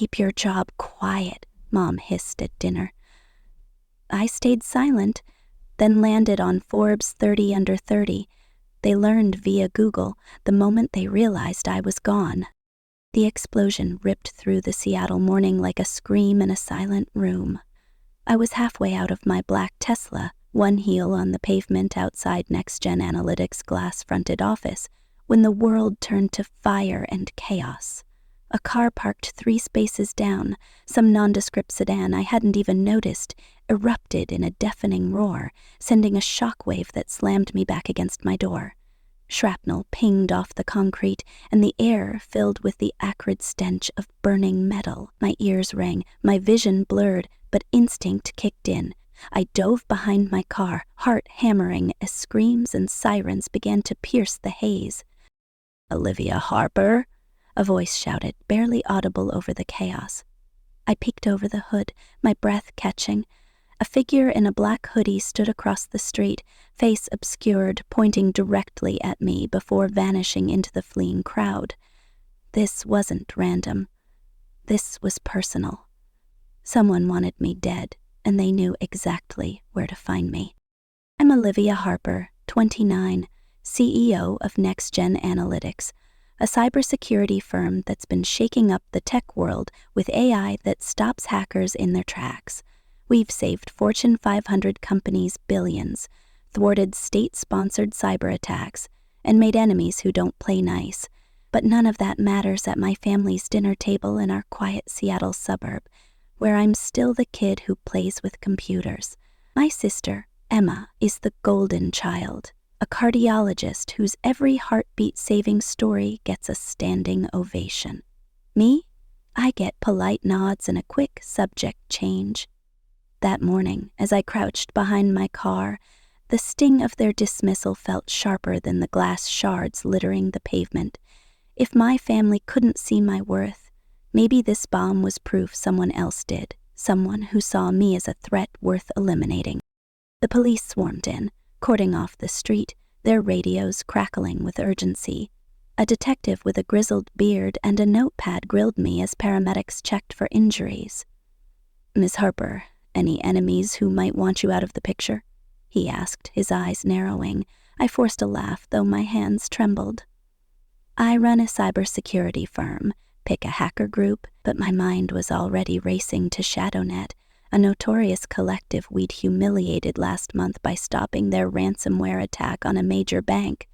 keep your job quiet," Mom hissed at dinner. I stayed silent, then landed on Forbes 30 under 30. They learned via Google the moment they realized I was gone. The explosion ripped through the Seattle morning like a scream in a silent room. I was halfway out of my black Tesla, one heel on the pavement outside NextGen Analytics' glass-fronted office, when the world turned to fire and chaos. A car parked 3 spaces down, some nondescript sedan I hadn't even noticed, erupted in a deafening roar, sending a shockwave that slammed me back against my door. Shrapnel pinged off the concrete, and the air filled with the acrid stench of burning metal. My ears rang, my vision blurred, but instinct kicked in. I dove behind my car, heart hammering as screams and sirens began to pierce the haze. "Olivia Harper?" a voice shouted, barely audible over the chaos. I peeked over the hood, my breath catching. A figure in a black hoodie stood across the street, face obscured, pointing directly at me before vanishing into the fleeing crowd. This wasn't random. This was personal. Someone wanted me dead, and they knew exactly where to find me. I'm Olivia Harper, 29, CEO of NextGen Analytics, a cybersecurity firm that's been shaking up the tech world with AI that stops hackers in their tracks. We've saved Fortune 500 companies billions, thwarted state-sponsored cyber attacks, and made enemies who don't play nice. But none of that matters at my family's dinner table in our quiet Seattle suburb, where I'm still the kid who plays with computers. My sister, Emma, is the golden child, a cardiologist whose every heartbeat-saving story gets a standing ovation. Me? I get polite nods and a quick subject change. That morning, as I crouched behind my car, the sting of their dismissal felt sharper than the glass shards littering the pavement. If my family couldn't see my worth, maybe this bomb was proof someone else did, someone who saw me as a threat worth eliminating. The police swarmed in, cording off the street, their radios crackling with urgency. A detective with a grizzled beard and a notepad grilled me as paramedics checked for injuries. "Miss Harper, any enemies who might want you out of the picture?" he asked, his eyes narrowing. I forced a laugh, though my hands trembled. I run a cybersecurity firm, pick a hacker group, but my mind was already racing to ShadowNet, a notorious collective we'd humiliated last month by stopping their ransomware attack on a major bank.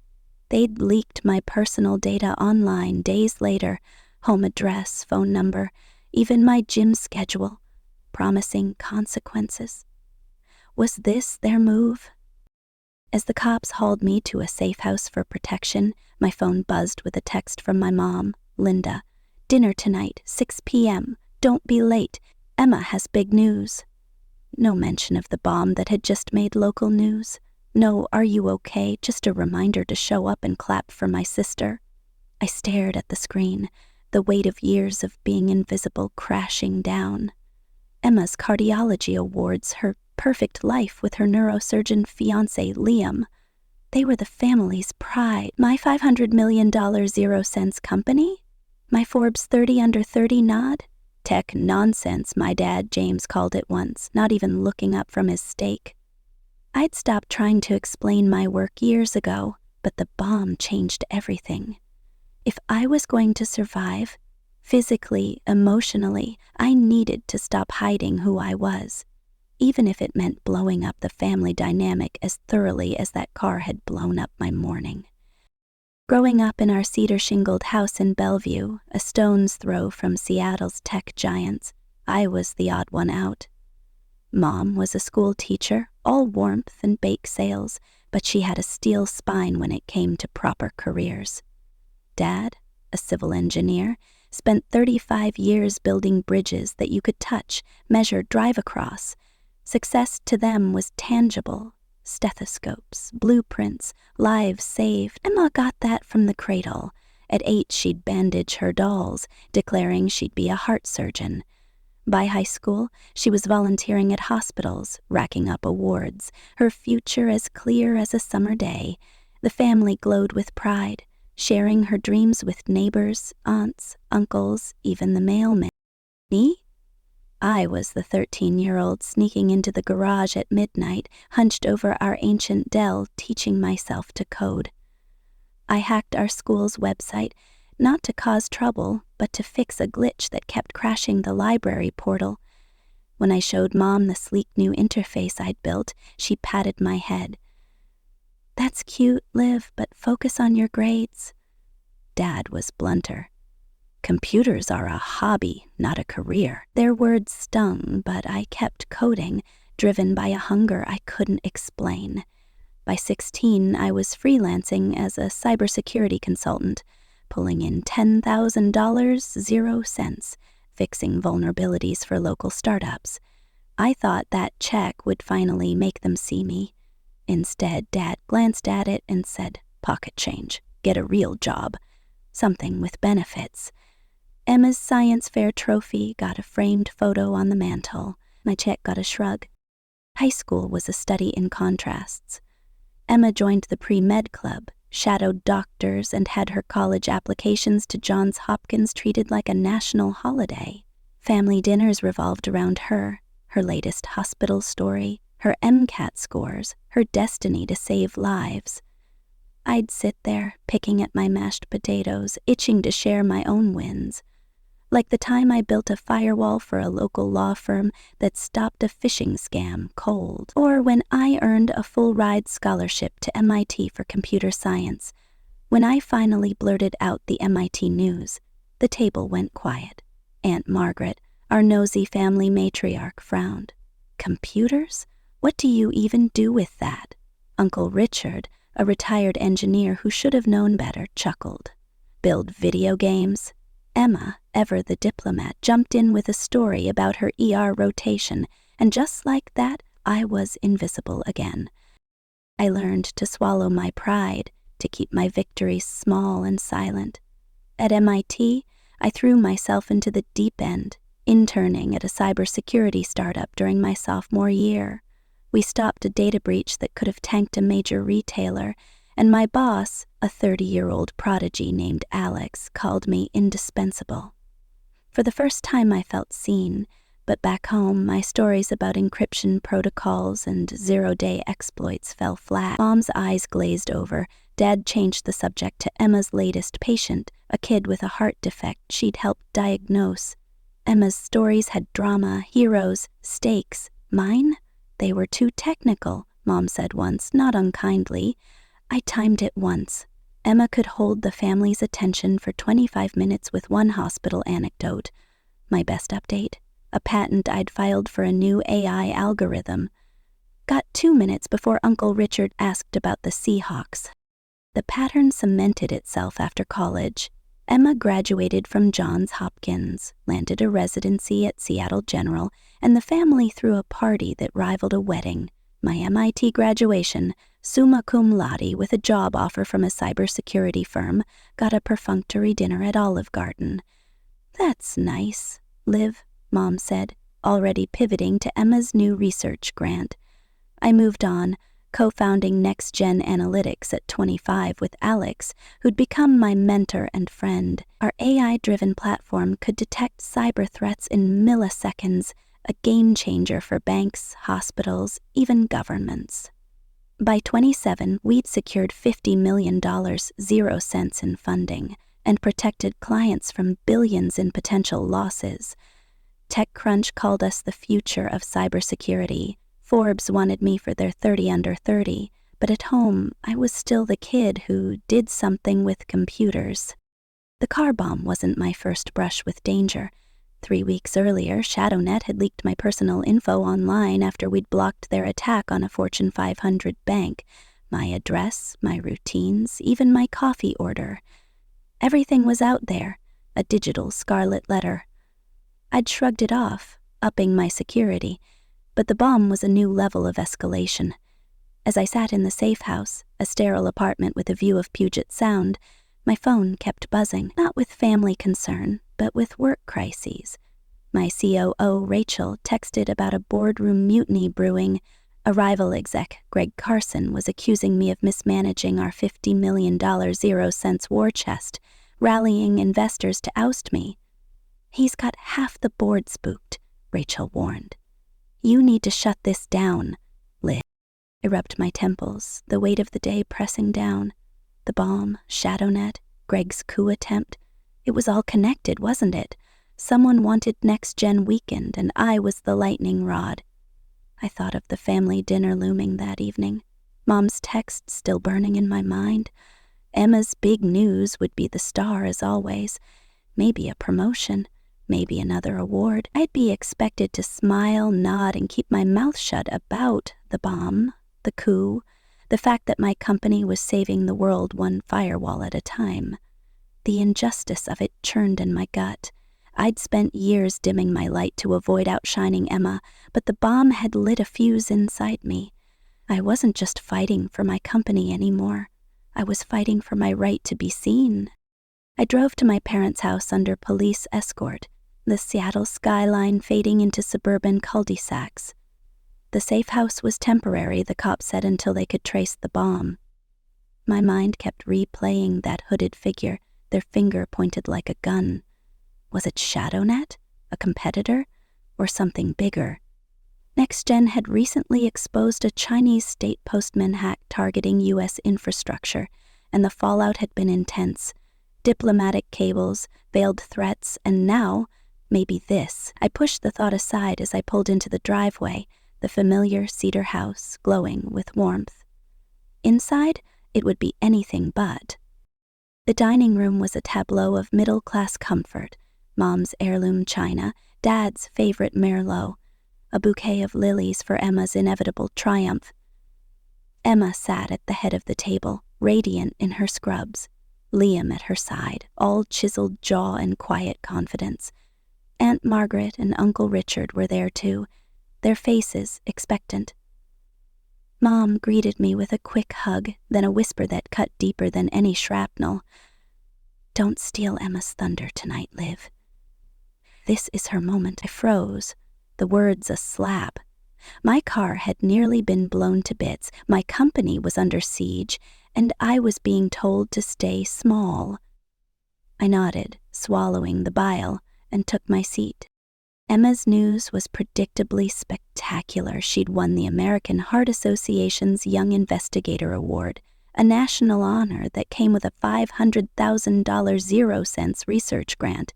They'd leaked my personal data online days later, home address, phone number, even my gym schedule, promising consequences. Was this their move? As the cops hauled me to a safe house for protection, my phone buzzed with a text from my mom, Linda. "Dinner tonight, 6 p.m. Don't be late. Emma has big news." No mention of the bomb that had just made local news. No "are you okay?" just a reminder to show up and clap for my sister. I stared at the screen, the weight of years of being invisible crashing down. Emma's cardiology awards, her perfect life with her neurosurgeon fiancé Liam. They were the family's pride. My $500 million 0-cents company? My Forbes 30 under 30 nod? Tech nonsense, my dad James called it once, not even looking up from his steak. I'd stopped trying to explain my work years ago, but the bomb changed everything. If I was going to survive, physically, emotionally, I needed to stop hiding who I was, even if it meant blowing up the family dynamic as thoroughly as that car had blown up my morning. Growing up in our cedar-shingled house in Bellevue, a stone's throw from Seattle's tech giants, I was the odd one out. Mom was a school teacher, all warmth and bake sales, but she had a steel spine when it came to proper careers. Dad, a civil engineer, spent 35 years building bridges that you could touch, measure, drive across. Success to them was tangible. Stethoscopes, blueprints, lives saved. Emma got that from the cradle. At 8, she'd bandage her dolls, declaring she'd be a heart surgeon. By high school, she was volunteering at hospitals, racking up awards, her future as clear as a summer day. The family glowed with pride, sharing her dreams with neighbors, aunts, uncles, even the mailman. Me? I was the 13-year-old sneaking into the garage at midnight, hunched over our ancient Dell, teaching myself to code. I hacked our school's website, not to cause trouble, but to fix a glitch that kept crashing the library portal. When I showed Mom the sleek new interface I'd built, she patted my head. "That's cute, Liv, but focus on your grades." Dad was blunter. "Computers are a hobby, not a career." Their words stung, but I kept coding, driven by a hunger I couldn't explain. By 16, I was freelancing as a cybersecurity consultant, pulling in $10,000, 0 cents, fixing vulnerabilities for local startups. I thought that check would finally make them see me. Instead, Dad glanced at it and said, "Pocket change. Get a real job. Something with benefits." Emma's science fair trophy got a framed photo on the mantel. My check got a shrug. High school was a study in contrasts. Emma joined the pre-med club, shadowed doctors, and had her college applications to Johns Hopkins treated like a national holiday. Family dinners revolved around her latest hospital story, her MCAT scores, her destiny to save lives. I'd sit there, picking at my mashed potatoes, itching to share my own wins. Like the time I built a firewall for a local law firm that stopped a phishing scam cold, or when I earned a full-ride scholarship to MIT for computer science. When I finally blurted out the MIT news, the table went quiet. Aunt Margaret, our nosy family matriarch, frowned. "Computers? What do you even do with that?" Uncle Richard, a retired engineer who should have known better, chuckled. "Build video games?" Emma, ever the diplomat, jumped in with a story about her ER rotation, and just like that, I was invisible again. I learned to swallow my pride, to keep my victories small and silent. At MIT, I threw myself into the deep end, interning at a cybersecurity startup during my sophomore year. We stopped a data breach that could have tanked a major retailer, and my boss, a 30-year-old prodigy named Alex, called me indispensable. For the first time I felt seen, but back home my stories about encryption protocols and zero-day exploits fell flat. Mom's eyes glazed over. Dad changed the subject to Emma's latest patient, a kid with a heart defect she'd helped diagnose. Emma's stories had drama, heroes, stakes. Mine? They were too technical, Mom said once, not unkindly. I timed it once. Emma could hold the family's attention for 25 minutes with one hospital anecdote. My best update? A patent I'd filed for a new AI algorithm. Got 2 minutes before Uncle Richard asked about the Seahawks. The pattern cemented itself after college. Emma graduated from Johns Hopkins, landed a residency at Seattle General, and the family threw a party that rivaled a wedding. My MIT graduation, summa cum laude with a job offer from a cybersecurity firm, got a perfunctory dinner at Olive Garden. "That's nice, Liv," Mom said, already pivoting to Emma's new research grant. I moved on, co-founding Next Gen Analytics at 25 with Alex, who'd become my mentor and friend. Our AI-driven platform could detect cyber threats in milliseconds, a game-changer for banks, hospitals, even governments. By 27, we'd secured $50 million, 0 cents in funding, and protected clients from billions in potential losses. TechCrunch called us the future of cybersecurity. Forbes wanted me for their 30 under 30, but at home, I was still the kid who did something with computers. The car bomb wasn't my first brush with danger. 3 weeks earlier, ShadowNet had leaked my personal info online after we'd blocked their attack on a Fortune 500 bank. My address, my routines, even my coffee order. Everything was out there, a digital scarlet letter. I'd shrugged it off, upping my security, but the bomb was a new level of escalation. As I sat in the safe house, a sterile apartment with a view of Puget Sound, my phone kept buzzing, not with family concern, but with work crises. My COO, Rachel, texted about a boardroom mutiny brewing. A rival exec, Greg Carson, was accusing me of mismanaging our $50 million 0 cents war chest, rallying investors to oust me. He's got half the board spooked, Rachel warned. You need to shut this down, Liv. I rubbed my temples, the weight of the day pressing down. The bomb, ShadowNet, Greg's coup attempt. It was all connected, wasn't it? Someone wanted Next Gen weakened, and I was the lightning rod. I thought of the family dinner looming that evening, Mom's text still burning in my mind. Emma's big news would be the star as always, maybe a promotion, maybe another award. I'd be expected to smile, nod, and keep my mouth shut about the bomb, the coup, the fact that my company was saving the world one firewall at a time. The injustice of it churned in my gut. I'd spent years dimming my light to avoid outshining Emma, but the bomb had lit a fuse inside me. I wasn't just fighting for my company anymore. I was fighting for my right to be seen. I drove to my parents' house under police escort, the Seattle skyline fading into suburban cul-de-sacs. The safe house was temporary, the cops said, until they could trace the bomb. My mind kept replaying that hooded figure, their finger pointed like a gun. Was it ShadowNet, a competitor, or something bigger? Next Gen had recently exposed a Chinese state postman hack targeting U.S. infrastructure, and the fallout had been intense. Diplomatic cables, veiled threats, and now, maybe this. I pushed the thought aside as I pulled into the driveway, the familiar cedar house glowing with warmth. Inside, it would be anything but. The dining room was a tableau of middle-class comfort, Mom's heirloom china, Dad's favorite Merlot, a bouquet of lilies for Emma's inevitable triumph. Emma sat at the head of the table, radiant in her scrubs, Liam at her side, all chiseled jaw and quiet confidence. Aunt Margaret and Uncle Richard were there too, their faces expectant. Mom greeted me with a quick hug, then a whisper that cut deeper than any shrapnel. Don't steal Emma's thunder tonight, Liv. This is her moment. I froze, the words a slap. My car had nearly been blown to bits, my company was under siege, and I was being told to stay small. I nodded, swallowing the bile, and took my seat. Emma's news was predictably spectacular. She'd won the American Heart Association's Young Investigator Award, a national honor that came with a $500,000 0-cents research grant.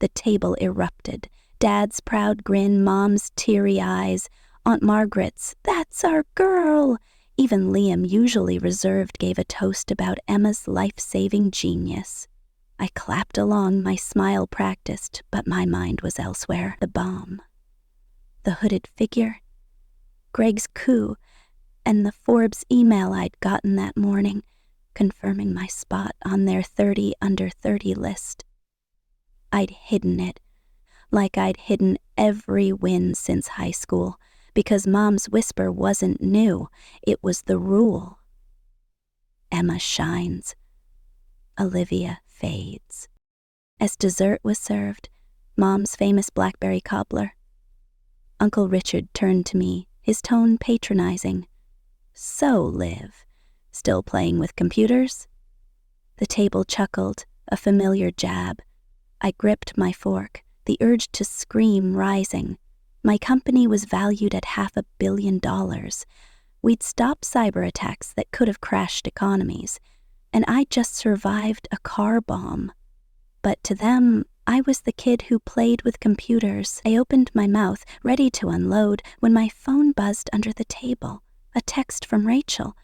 The table erupted. Dad's proud grin, Mom's teary eyes, Aunt Margaret's, "That's our girl!" Even Liam, usually reserved, gave a toast about Emma's life-saving genius. I clapped along, my smile practiced, but my mind was elsewhere. The bomb, the hooded figure, Greg's coup, and the Forbes email I'd gotten that morning, confirming my spot on their 30 under 30 list. I'd hidden it, like I'd hidden every win since high school, because Mom's whisper wasn't new, it was the rule. Emma shines. Olivia fades. As dessert was served, Mom's famous blackberry cobbler. Uncle Richard turned to me, his tone patronizing. So, Liv, still playing with computers? The table chuckled, a familiar jab. I gripped my fork, the urge to scream rising. My company was valued at $500 million. We'd stopped cyber attacks that could have crashed economies, and I just survived a car bomb. But to them, I was the kid who played with computers. I opened my mouth, ready to unload, when my phone buzzed under the table. A text from Rachel.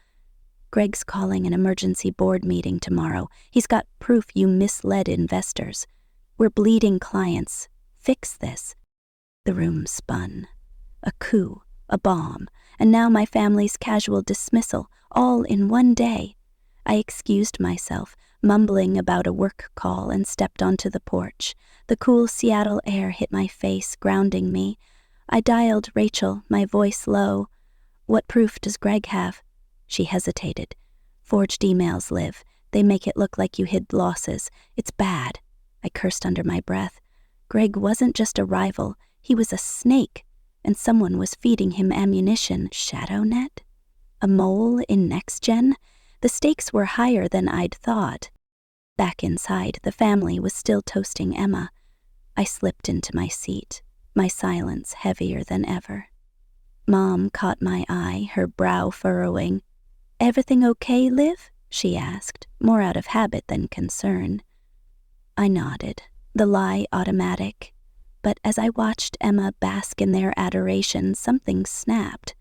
Greg's calling an emergency board meeting tomorrow. He's got proof you misled investors. We're bleeding clients. Fix this. The room spun. A coup, a bomb, and now my family's casual dismissal, all in one day. I excused myself, mumbling about a work call, and stepped onto the porch. The cool Seattle air hit my face, grounding me. I dialed Rachel, my voice low. "What proof does Greg have?" She hesitated. "Forged emails, Liv. They make it look like you hid losses. It's bad." I cursed under my breath. Greg wasn't just a rival. He was a snake, and someone was feeding him ammunition. ShadowNet? A mole in Next Gen? The stakes were higher than I'd thought. Back inside, the family was still toasting Emma. I slipped into my seat, my silence heavier than ever. Mom caught my eye, her brow furrowing. "Everything okay, Liv?" she asked, more out of habit than concern. I nodded, the lie automatic. But as I watched Emma bask in their adoration, something snapped.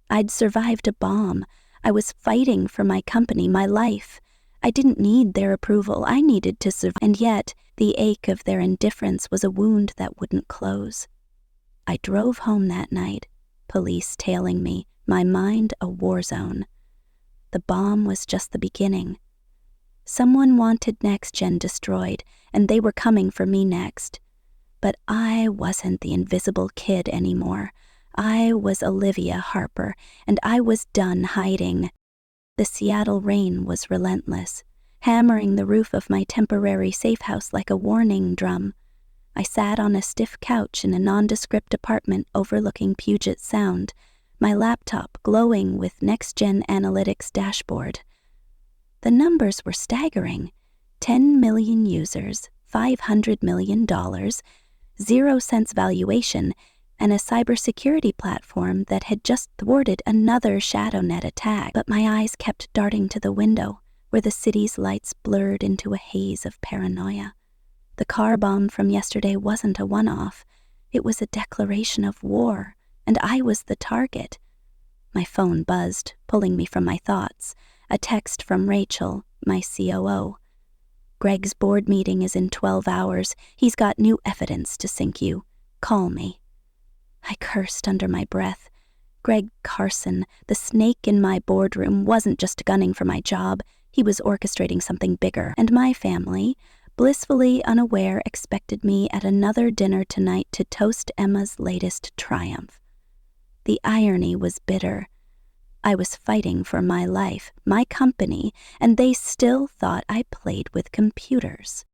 I'd survived a bomb. I was fighting for my company, my life. I didn't need their approval. I needed to survive. And yet, the ache of their indifference was a wound that wouldn't close. I drove home that night, police tailing me, my mind a war zone. The bomb was just the beginning. Someone wanted Next Gen destroyed, and they were coming for me next. But I wasn't the invisible kid anymore. I was Olivia Harper, and I was done hiding. The Seattle rain was relentless, hammering the roof of my temporary safe house like a warning drum. I sat on a stiff couch in a nondescript apartment overlooking Puget Sound, my laptop glowing with Next Gen Analytics dashboard. The numbers were staggering. 10 million users, $500 million, 0 cents valuation, and a cybersecurity platform that had just thwarted another ShadowNet attack. But my eyes kept darting to the window, where the city's lights blurred into a haze of paranoia. The car bomb from yesterday wasn't a one-off. It was a declaration of war, and I was the target. My phone buzzed, pulling me from my thoughts. A text from Rachel, my COO. "Greg's board meeting is in 12 hours. He's got new evidence to sink you. Call me." I cursed under my breath. Greg Carson, the snake in my boardroom, wasn't just gunning for my job. He was orchestrating something bigger. And my family, blissfully unaware, expected me at another dinner tonight to toast Emma's latest triumph. The irony was bitter. I was fighting for my life, my company, and they still thought I played with computers.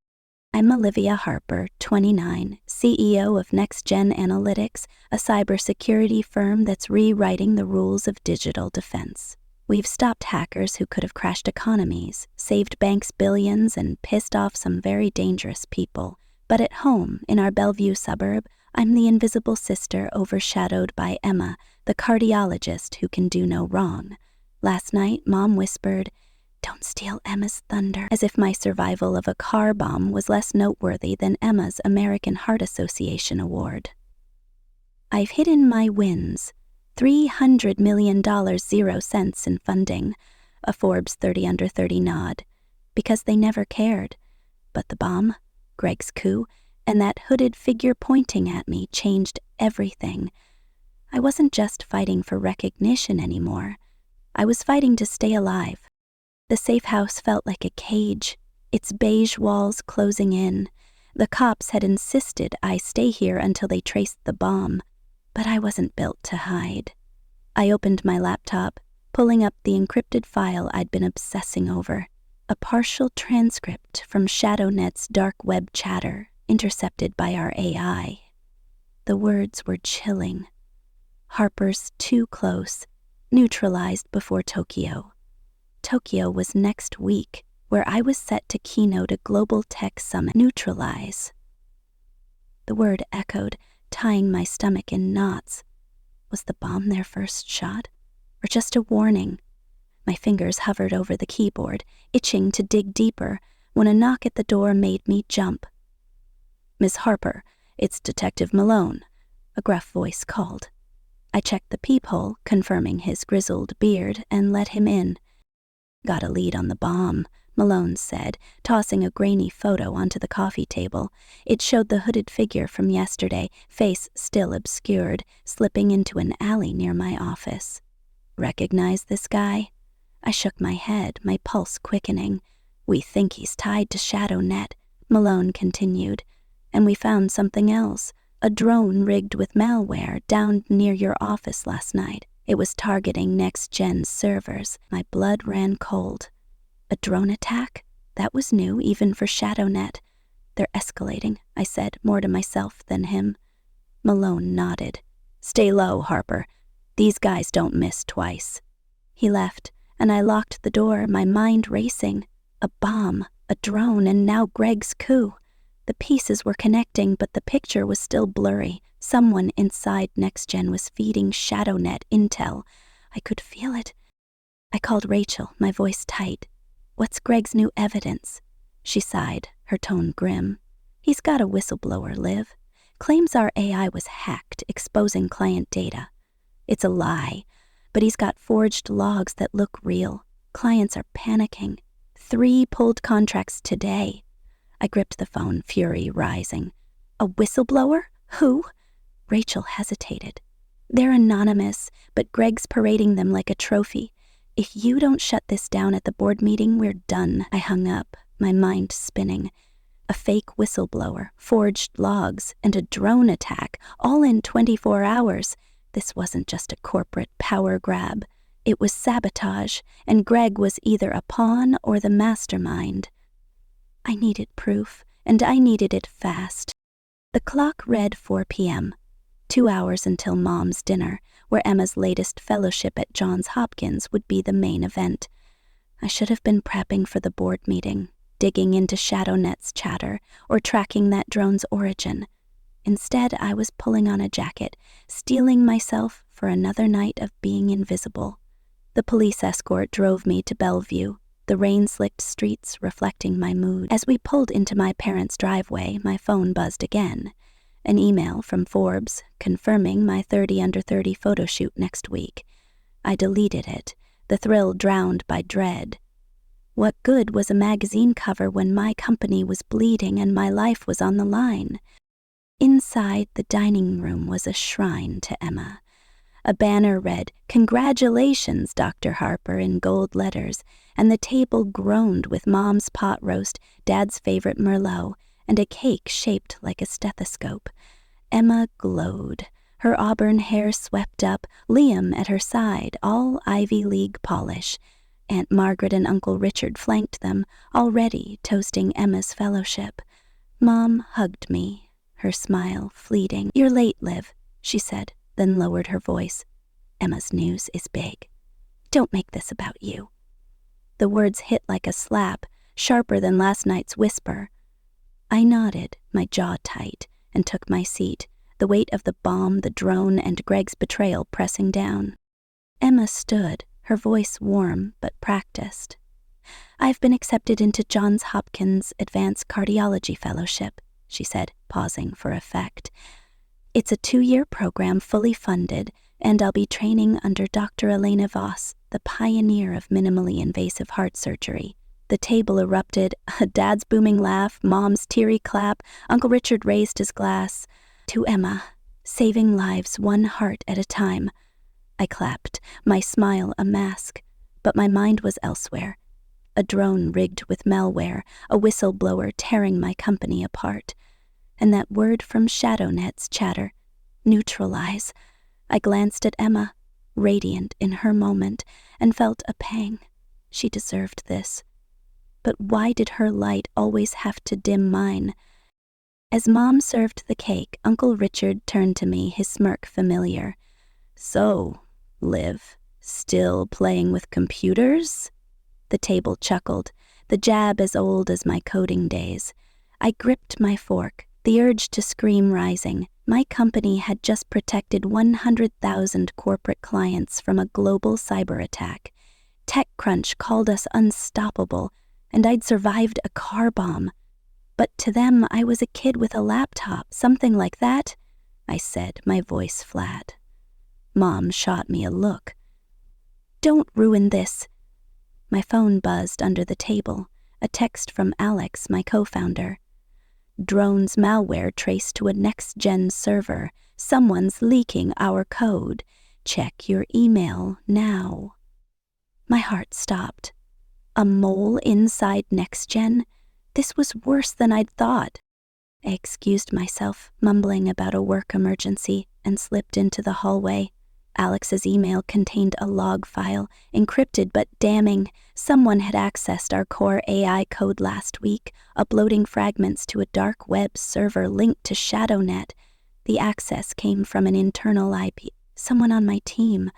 I'm Olivia Harper, 29, CEO of Next Gen Analytics, a cybersecurity firm that's rewriting the rules of digital defense. We've stopped hackers who could have crashed economies, saved banks billions, and pissed off some very dangerous people. But at home, in our Bellevue suburb, I'm the invisible sister overshadowed by Emma, the cardiologist who can do no wrong. Last night, Mom whispered, "Don't steal Emma's thunder," as if my survival of a car bomb was less noteworthy than Emma's American Heart Association award. I've hidden my wins. $300 million 0 cents in funding, a Forbes 30 under 30 nod, because they never cared. But the bomb, Greg's coup, and that hooded figure pointing at me changed everything. I wasn't just fighting for recognition anymore. I was fighting to stay alive. The safe house felt like a cage, its beige walls closing in. The cops had insisted I stay here until they traced the bomb, but I wasn't built to hide. I opened my laptop, pulling up the encrypted file I'd been obsessing over, a partial transcript from ShadowNet's dark web chatter, intercepted by our AI. The words were chilling. Harper's too close, neutralized before Tokyo. Tokyo was next week, where I was set to keynote a global tech summit. Neutralize. The word echoed, tying my stomach in knots. Was the bomb their first shot? Or just a warning? My fingers hovered over the keyboard, itching to dig deeper, when a knock at the door made me jump. "Miss Harper, it's Detective Malone," a gruff voice called. I checked the peephole, confirming his grizzled beard, and let him in. "Got a lead on the bomb," Malone said, tossing a grainy photo onto the coffee table. It showed the hooded figure from yesterday, face still obscured, slipping into an alley near my office. "Recognize this guy?" I shook my head, my pulse quickening. "We think he's tied to ShadowNet," Malone continued. "And we found something else. A drone rigged with malware downed near your office last night. It was targeting Next Gen's servers." My blood ran cold. A drone attack? That was new, even for ShadowNet. "They're escalating," I said, more to myself than him. Malone nodded. "Stay low, Harper. These guys don't miss twice." He left, and I locked the door, my mind racing. A bomb, a drone, and now Greg's coup. The pieces were connecting, but the picture was still blurry. Someone inside NextGen was feeding ShadowNet intel. I could feel it. I called Rachel, my voice tight. "What's Greg's new evidence?" She sighed, her tone grim. "He's got a whistleblower, Liv. Claims our AI was hacked, exposing client data. It's a lie, but he's got forged logs that look real. Clients are panicking. 3 pulled contracts today." I gripped the phone, fury rising. "A whistleblower? Who?" Rachel hesitated. "They're anonymous, but Greg's parading them like a trophy. If you don't shut this down at the board meeting, we're done." I hung up, my mind spinning. A fake whistleblower, forged logs, and a drone attack, all in 24 hours. This wasn't just a corporate power grab. It was sabotage, and Greg was either a pawn or the mastermind. I needed proof, and I needed it fast. The clock read 4 p.m., 2 hours until Mom's dinner, where Emma's latest fellowship at Johns Hopkins would be the main event. I should have been prepping for the board meeting, digging into ShadowNet's chatter, or tracking that drone's origin. Instead, I was pulling on a jacket, steeling myself for another night of being invisible. The police escort drove me to Bellevue, the rain-slicked streets reflecting my mood. As we pulled into my parents' driveway, my phone buzzed again. An email from Forbes confirming my 30 under 30 photo shoot next week. I deleted it, the thrill drowned by dread. What good was a magazine cover when my company was bleeding and my life was on the line? Inside the dining room was a shrine to Emma. A banner read, "Congratulations, Dr. Harper," in gold letters, and the table groaned with Mom's pot roast, Dad's favorite Merlot, and a cake shaped like a stethoscope. Emma glowed, her auburn hair swept up, Liam at her side, all Ivy League polish. Aunt Margaret and Uncle Richard flanked them, already toasting Emma's fellowship. Mom hugged me, her smile fleeting. "You're late, Liv," she said, then lowered her voice. "Emma's news is big. Don't make this about you." The words hit like a slap, sharper than last night's whisper. I nodded, my jaw tight, and took my seat, the weight of the bomb, the drone, and Greg's betrayal pressing down. Emma stood, her voice warm but practiced. "I've been accepted into Johns Hopkins Advanced Cardiology Fellowship," she said, pausing for effect. "It's a 2-year program fully funded, and I'll be training under Dr. Elena Voss, the pioneer of minimally invasive heart surgery." The table erupted, Dad's booming laugh, Mom's teary clap. Uncle Richard raised his glass. "To Emma, saving lives one heart at a time." I clapped, my smile a mask, but my mind was elsewhere. A drone rigged with malware, a whistleblower tearing my company apart. And that word from ShadowNet's chatter, "neutralize." I glanced at Emma, radiant in her moment, and felt a pang. She deserved this. But why did her light always have to dim mine? As Mom served the cake, Uncle Richard turned to me, his smirk familiar. "So, Liv, still playing with computers?" The table chuckled, the jab as old as my coding days. I gripped my fork, the urge to scream rising. My company had just protected 100,000 corporate clients from a global cyber attack. TechCrunch called us unstoppable, and I'd survived a car bomb. But to them, I was a kid with a laptop, something like that, I said, my voice flat. Mom shot me a look. "Don't ruin this." My phone buzzed under the table, a text from Alex, my co-founder. "Drone's malware traced to a next-gen server. Someone's leaking our code. Check your email now." My heart stopped. A mole inside NextGen? This was worse than I'd thought. I excused myself, mumbling about a work emergency, and slipped into the hallway. Alex's email contained a log file, encrypted but damning. Someone had accessed our core AI code last week, uploading fragments to a dark web server linked to ShadowNet. The access came from an internal IP. Someone on my team.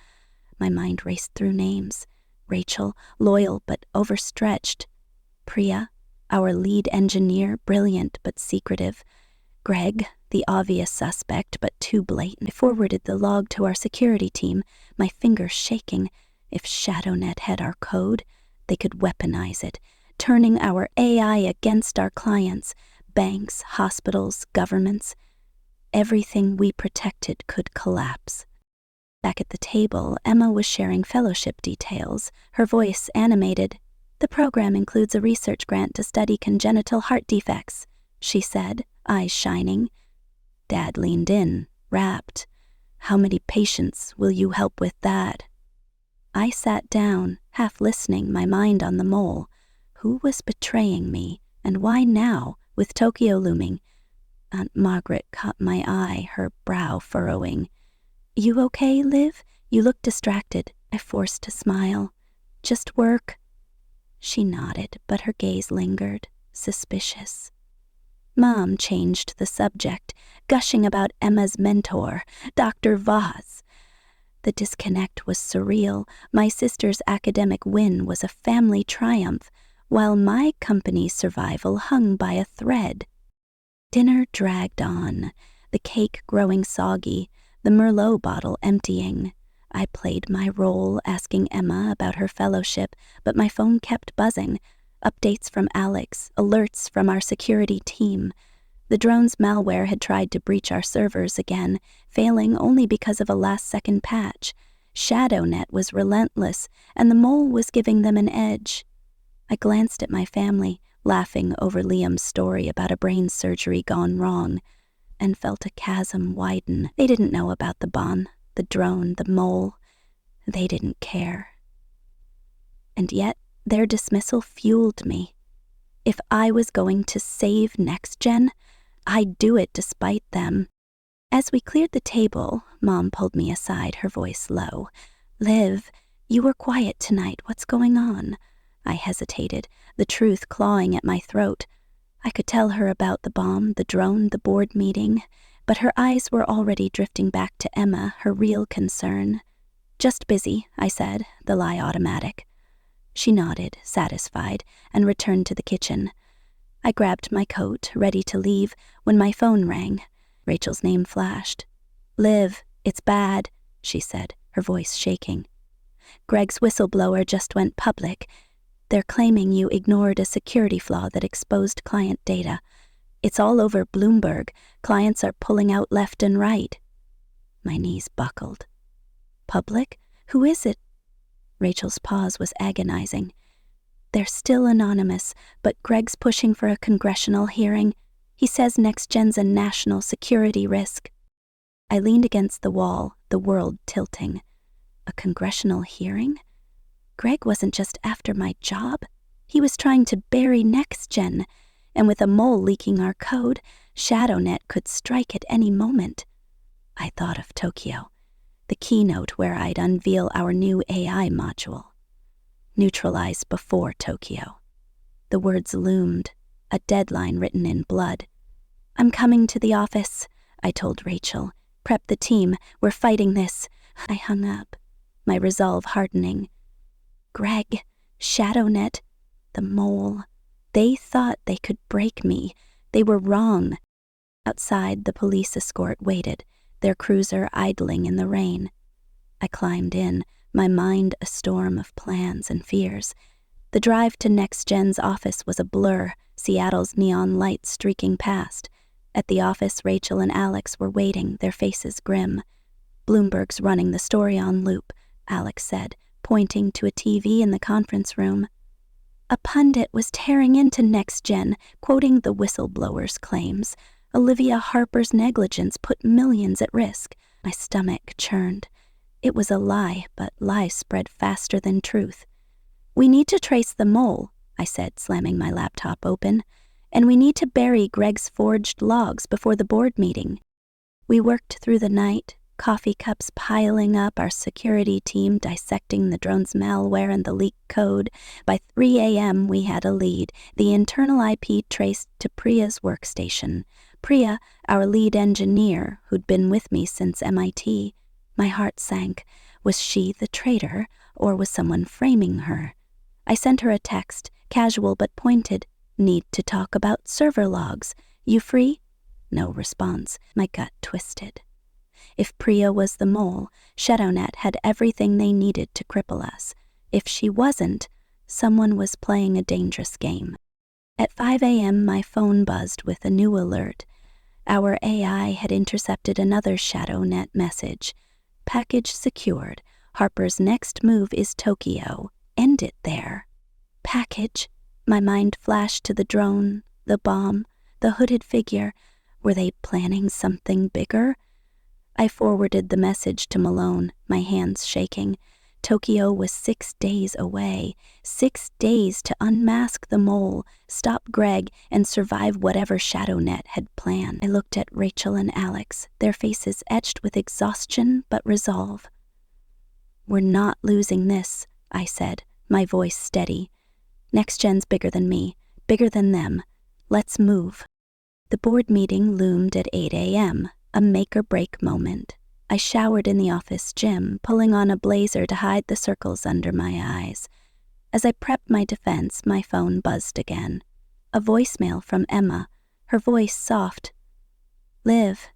My mind raced through names. Rachel, loyal but overstretched. Priya, our lead engineer, brilliant but secretive. Greg, the obvious suspect but too blatant. I forwarded the log to our security team, my fingers shaking. If ShadowNet had our code, they could weaponize it, turning our AI against our clients, banks, hospitals, governments. Everything we protected could collapse. Back at the table, Emma was sharing fellowship details, her voice animated. "The program includes a research grant to study congenital heart defects," she said, eyes shining. Dad leaned in, rapt. "How many patients will you help with that?" I sat down, half listening, my mind on the mole. Who was betraying me, and why now, with Tokyo looming? Aunt Margaret caught my eye, her brow furrowing. "You okay, Liv? You look distracted." I forced a smile. "Just work." She nodded, but her gaze lingered, suspicious. Mom changed the subject, gushing about Emma's mentor, Dr. Voss. The disconnect was surreal. My sister's academic win was a family triumph, while my company's survival hung by a thread. Dinner dragged on, the cake growing soggy, the Merlot bottle emptying. I played my role, asking Emma about her fellowship, but my phone kept buzzing. Updates from Alex, alerts from our security team. The drone's malware had tried to breach our servers again, failing only because of a last-second patch. ShadowNet was relentless, and the mole was giving them an edge. I glanced at my family, laughing over Liam's story about a brain surgery gone wrong, and felt a chasm widen. They didn't know about the bomb, the drone, the mole. They didn't care. And yet, their dismissal fueled me. If I was going to save NextGen, I'd do it despite them. As we cleared the table, Mom pulled me aside, her voice low. "Liv, you were quiet tonight. What's going on?" I hesitated, the truth clawing at my throat. I could tell her about the bomb, the drone, the board meeting, but her eyes were already drifting back to Emma, her real concern. "Just busy," I said, the lie automatic. She nodded, satisfied, and returned to the kitchen. I grabbed my coat, ready to leave, when my phone rang. Rachel's name flashed. "Liv, it's bad," she said, her voice shaking. "Greg's whistleblower just went public. They're claiming you ignored a security flaw that exposed client data. It's all over Bloomberg. Clients are pulling out left and right." My knees buckled. "Public? Who is it?" Rachel's pause was agonizing. "They're still anonymous, but Greg's pushing for a congressional hearing. He says NextGen's a national security risk." I leaned against the wall, the world tilting. A congressional hearing? Greg wasn't just after my job. He was trying to bury NextGen, and with a mole leaking our code, ShadowNet could strike at any moment. I thought of Tokyo, the keynote where I'd unveil our new AI module. Neutralize before Tokyo. The words loomed, a deadline written in blood. "I'm coming to the office," I told Rachel. "Prep the team. We're fighting this." I hung up, my resolve hardening. Greg, ShadowNet, the mole. They thought they could break me. They were wrong. Outside, the police escort waited, their cruiser idling in the rain. I climbed in, my mind a storm of plans and fears. The drive to NextGen's office was a blur, Seattle's neon lights streaking past. At the office, Rachel and Alex were waiting, their faces grim. "Bloomberg's running the story on loop," Alex said, pointing to a TV in the conference room. A pundit was tearing into NextGen, quoting the whistleblower's claims. Olivia Harper's negligence put millions at risk. My stomach churned. It was a lie, but lies spread faster than truth. "We need to trace the mole," I said, slamming my laptop open. "And we need to bury Greg's forged logs before the board meeting." We worked through the night, coffee cups piling up, our security team dissecting the drone's malware and the leak code. By 3 a.m. we had a lead, the internal IP traced to Priya's workstation. Priya, our lead engineer, who'd been with me since MIT. My heart sank. Was she the traitor, or was someone framing her? I sent her a text, casual but pointed. Need to talk about server logs. You free? No response. My gut twisted. If Priya was the mole, ShadowNet had everything they needed to cripple us. If she wasn't, someone was playing a dangerous game. At 5 a.m., my phone buzzed with a new alert. Our AI had intercepted another ShadowNet message. Package secured. Harper's next move is Tokyo. End it there. Package? My mind flashed to the drone, the bomb, the hooded figure. Were they planning something bigger? I forwarded the message to Malone, my hands shaking. Tokyo was 6 days away. 6 days to unmask the mole, stop Greg, and survive whatever ShadowNet had planned. I looked at Rachel and Alex, their faces etched with exhaustion but resolve. We're not losing this, I said, my voice steady. Next Gen's bigger than me, bigger than them. Let's move. The board meeting loomed at 8 a.m., a make-or-break moment. I showered in the office gym, pulling on a blazer to hide the circles under my eyes. As I prepped my defense, my phone buzzed again. A voicemail from Emma, her voice soft. Liv,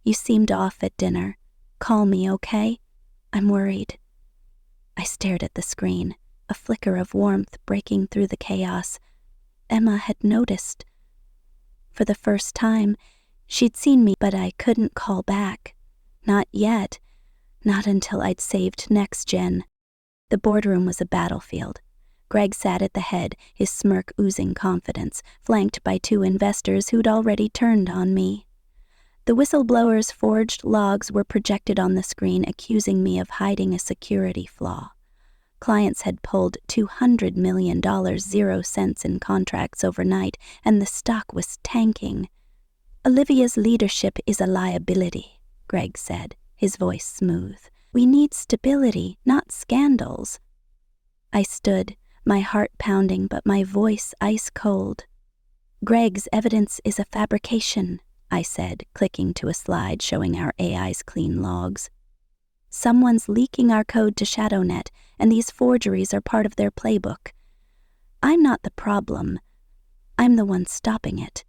you seemed off at dinner. Call me, okay? I'm worried. I stared at the screen, a flicker of warmth breaking through the chaos. Emma had noticed. For the first time, she'd seen me, but I couldn't call back. Not yet. Not until I'd saved Next Gen. The boardroom was a battlefield. Greg sat at the head, his smirk oozing confidence, flanked by 2 investors who'd already turned on me. The whistleblower's forged logs were projected on the screen, accusing me of hiding a security flaw. Clients had pulled $200 million 0 cents in contracts overnight, and the stock was tanking. Olivia's leadership is a liability, Greg said, his voice smooth. We need stability, not scandals. I stood, my heart pounding but my voice ice cold. Greg's evidence is a fabrication, I said, clicking to a slide showing our AI's clean logs. Someone's leaking our code to ShadowNet, and these forgeries are part of their playbook. I'm not the problem. I'm the one stopping it.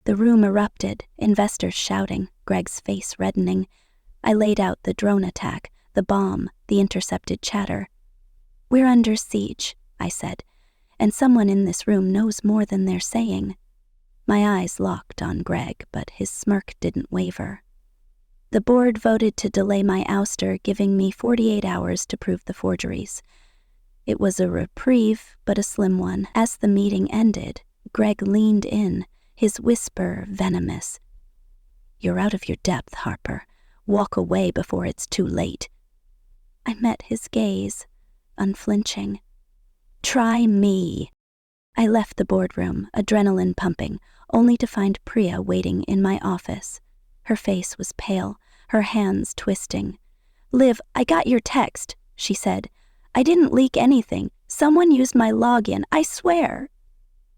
The room erupted, investors shouting, Greg's face reddening. I laid out the drone attack, the bomb, the intercepted chatter. We're under siege, I said, and someone in this room knows more than they're saying. My eyes locked on Greg, but his smirk didn't waver. The board voted to delay my ouster, giving me 48 hours to prove the forgeries. It was a reprieve, but a slim one. As the meeting ended, Greg leaned in, his whisper venomous. You're out of your depth, Harper. Walk away before it's too late. I met his gaze, unflinching. Try me. I left the boardroom, adrenaline pumping, only to find Priya waiting in my office. Her face was pale, her hands twisting. Liv, I got your text, she said. I didn't leak anything. Someone used my login, I swear.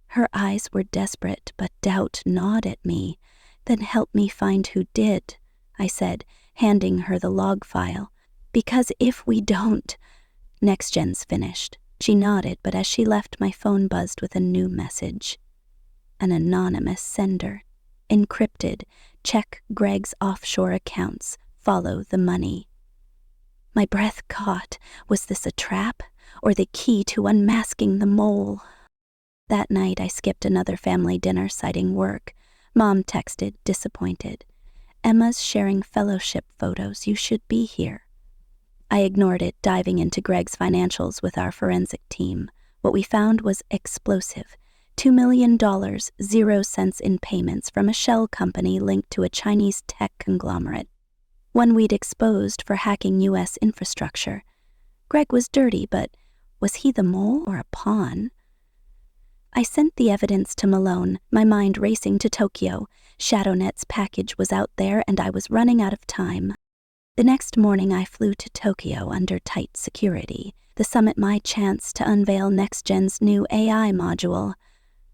Her eyes were desperate, but doubt gnawed at me. Then help me find who did, I said, handing her the log file. Because if we don't... Next Gen's finished. She nodded, but as she left, my phone buzzed with a new message. An anonymous sender. Encrypted. Check Greg's offshore accounts. Follow the money. My breath caught. Was this a trap, or the key to unmasking the mole? That night, I skipped another family dinner, citing work. Mom texted, disappointed. Emma's sharing fellowship photos. You should be here. I ignored it, diving into Greg's financials with our forensic team. What we found was explosive. $2 million, 0 cents in payments from a shell company linked to a Chinese tech conglomerate. One we'd exposed for hacking U.S. infrastructure. Greg was dirty, but was he the mole or a pawn? I sent the evidence to Malone, my mind racing to Tokyo. ShadowNet's package was out there and I was running out of time. The next morning I flew to Tokyo under tight security, the summit my chance to unveil Next Gen's new AI module.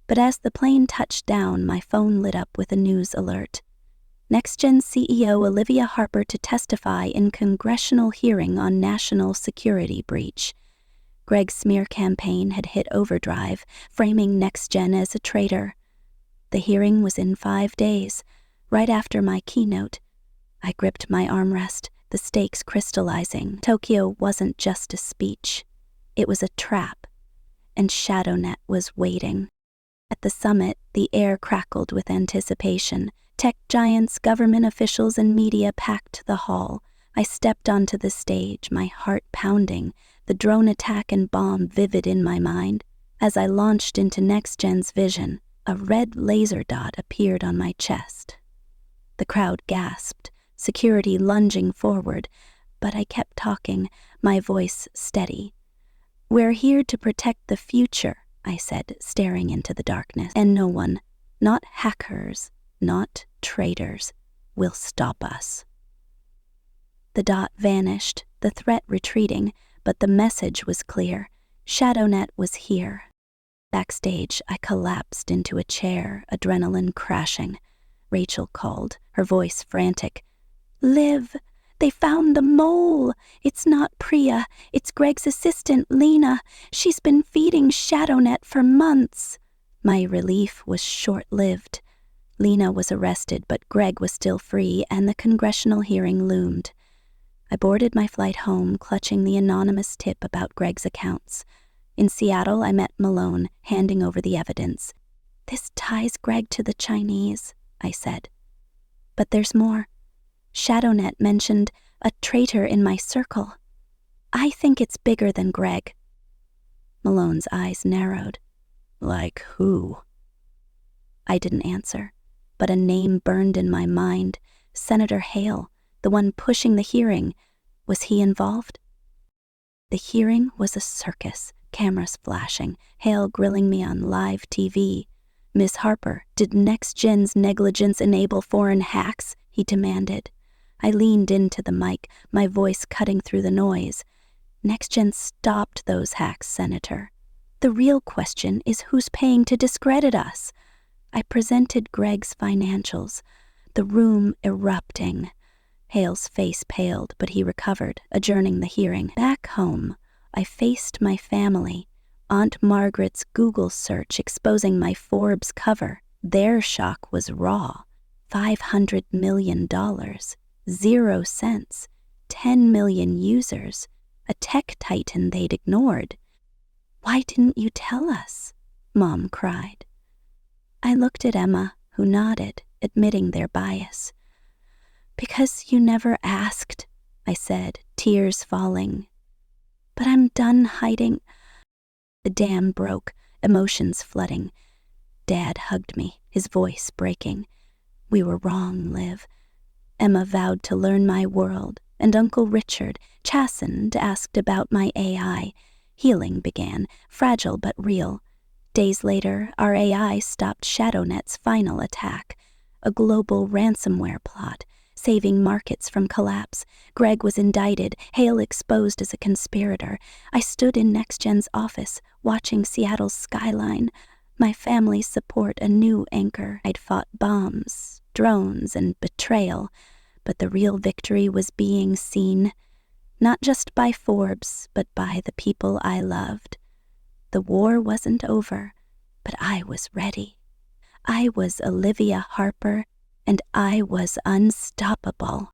But as the plane touched down, my phone lit up with a news alert. Next Gen CEO Olivia Harper to testify in congressional hearing on national security breach. Greg's smear campaign had hit overdrive, framing NextGen as a traitor. The hearing was in 5 days, right after my keynote. I gripped my armrest, the stakes crystallizing. Tokyo wasn't just a speech. It was a trap, and ShadowNet was waiting. At the summit, the air crackled with anticipation. Tech giants, government officials, and media packed the hall. I stepped onto the stage, my heart pounding, the drone attack and bomb vivid in my mind. As I launched into NextGen's vision, a red laser dot appeared on my chest. The crowd gasped, security lunging forward, but I kept talking, my voice steady. "We're here to protect the future," I said, staring into the darkness, "and no one, not hackers, not traitors, will stop us." The dot vanished, the threat retreating, but the message was clear. ShadowNet was here. Backstage, I collapsed into a chair, adrenaline crashing. Rachel called, her voice frantic. "Liv, they found the mole! It's not Priya, it's Greg's assistant, Lena. She's been feeding ShadowNet for months." My relief was short-lived. Lena was arrested, but Greg was still free, and the congressional hearing loomed. I boarded my flight home, clutching the anonymous tip about Greg's accounts. In Seattle, I met Malone, handing over the evidence. "This ties Greg to the Chinese," I said. "But there's more. ShadowNet mentioned a traitor in my circle. I think it's bigger than Greg." Malone's eyes narrowed. "Like who?" I didn't answer, but a name burned in my mind. Senator Hale, the one pushing the hearing. Was he involved? The hearing was a circus, cameras flashing, Hale grilling me on live TV. "Miss Harper, did NextGen's negligence enable foreign hacks?" he demanded. I leaned into the mic, my voice cutting through the noise. "NextGen stopped those hacks, Senator. The real question is who's paying to discredit us." I presented Greg's financials, the room erupting. Hale's face paled, but he recovered, adjourning the hearing. Back home, I faced my family. Aunt Margaret's Google search exposing my Forbes cover. Their shock was raw. $500 million, 0 cents, 10 million users, a tech titan they'd ignored. "Why didn't you tell us?" Mom cried. I looked at Emma, who nodded, admitting their bias. "Because you never asked," I said, tears falling. "But I'm done hiding." The dam broke, emotions flooding. Dad hugged me, his voice breaking. "We were wrong, Liv." Emma vowed to learn my world, and Uncle Richard, chastened, asked about my AI. Healing began, fragile but real. Days later, our AI stopped ShadowNet's final attack, a global ransomware plot, saving markets from collapse. Greg was indicted, Hale exposed as a conspirator. I stood in NextGen's office, watching Seattle's skyline, my family's support a new anchor. I'd fought bombs, drones, and betrayal, but the real victory was being seen, not just by Forbes, but by the people I loved. The war wasn't over, but I was ready. I was Olivia Harper, and I was unstoppable.